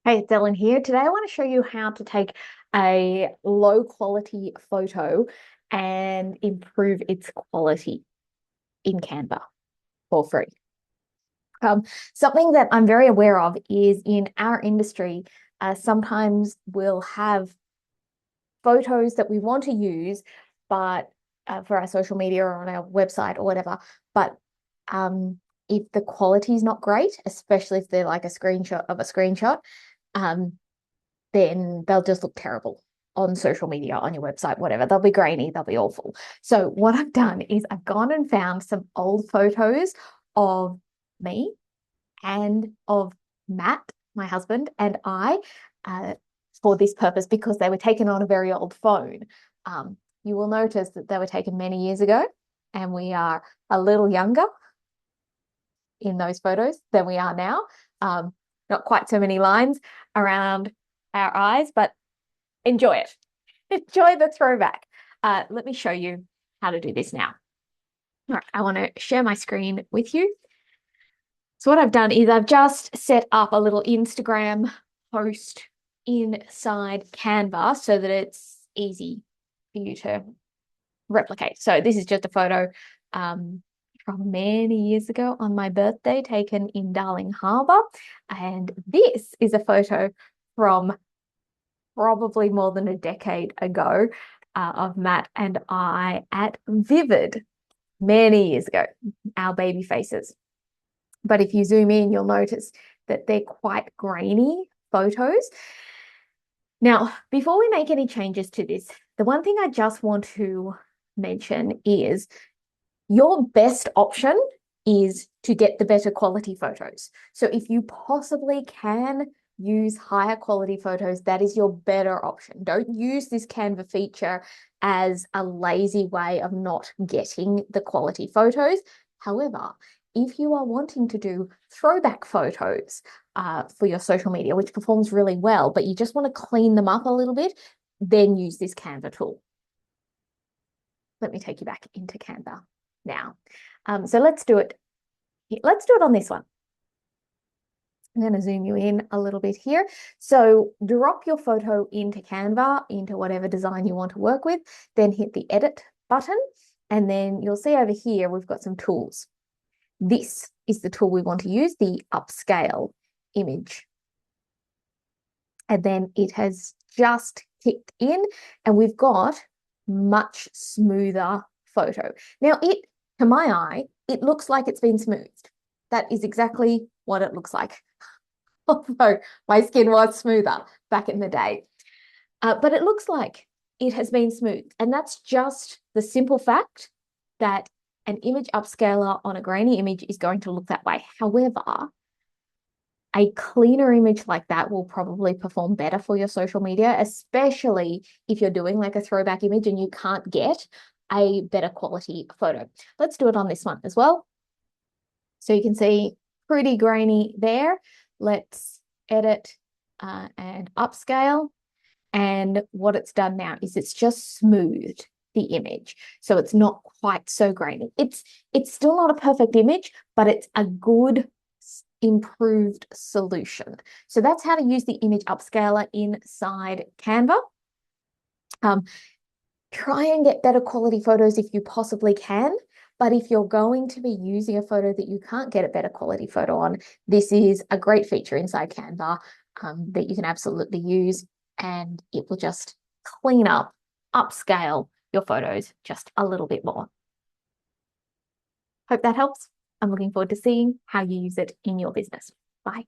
Hey, it's Ellen here. Today I want to show you how to take a low quality photo and improve its quality in Canva for free. Something that I'm very aware of is in our industry, sometimes we'll have photos that we want to use, but for our social media or on our website or whatever, but if the quality is not great, especially if they're like a screenshot of a screenshot, um, then they'll just look terrible on social media, on your website, whatever. They'll be grainy, they'll be awful. So what I've done is I've gone and found some old photos of me and of Matt, my husband, and I for this purpose because they were taken on a very old phone. You will notice that they were taken many years ago, and we are a little younger in those photos than we are now. Not quite so many lines around our eyes, but enjoy it. Enjoy the throwback. Let me show you how to do this now. All right, I want to share my screen with you. So what I've done is I've just set up a little Instagram post inside Canva so that it's easy for you to replicate. So this is just a photo from many years ago on my birthday taken in Darling Harbour. And this is a photo from probably more than a decade ago of Matt and I at Vivid many years ago, our baby faces. But if you zoom in, you'll notice that they're quite grainy photos. Now, before we make any changes to this, the one thing I just want to mention is your best option is to get the better quality photos. So if you possibly can use higher quality photos, that is your better option. Don't use this Canva feature as a lazy way of not getting the quality photos. However, if you are wanting to do throwback photos for your social media, which performs really well, but you just want to clean them up a little bit, then use this Canva tool. Let me take you back into Canva now. So let's do it. Let's do it on this one. I'm going to zoom you in a little bit here. So drop your photo into Canva, into whatever design you want to work with, then hit the edit button. And then you'll see over here, we've got some tools. This is the tool we want to use, the upscale image. And then it has just kicked in and we've got much smoother photo. Now to my eye, it looks like it's been smoothed. That is exactly what it looks like. Although my skin was smoother back in the day. But it looks like it has been smoothed. And that's just the simple fact that an image upscaler on a grainy image is going to look that way. However, a cleaner image like that will probably perform better for your social media, especially if you're doing like a throwback image and you can't get a better quality photo. Let's do it on this one as well. So you can see pretty grainy there. Let's edit and upscale. And what it's done now is it's just smoothed the image. So it's not quite so grainy. It's still not a perfect image, but it's a good improved solution. So that's how to use the image upscaler inside Canva. Try and get better quality photos if you possibly can. But if you're going to be using a photo that you can't get a better quality photo on, this is a great feature inside Canva that you can absolutely use, and it will just clean up, upscale your photos just a little bit more. Hope that helps. I'm looking forward to seeing how you use it in your business. Bye.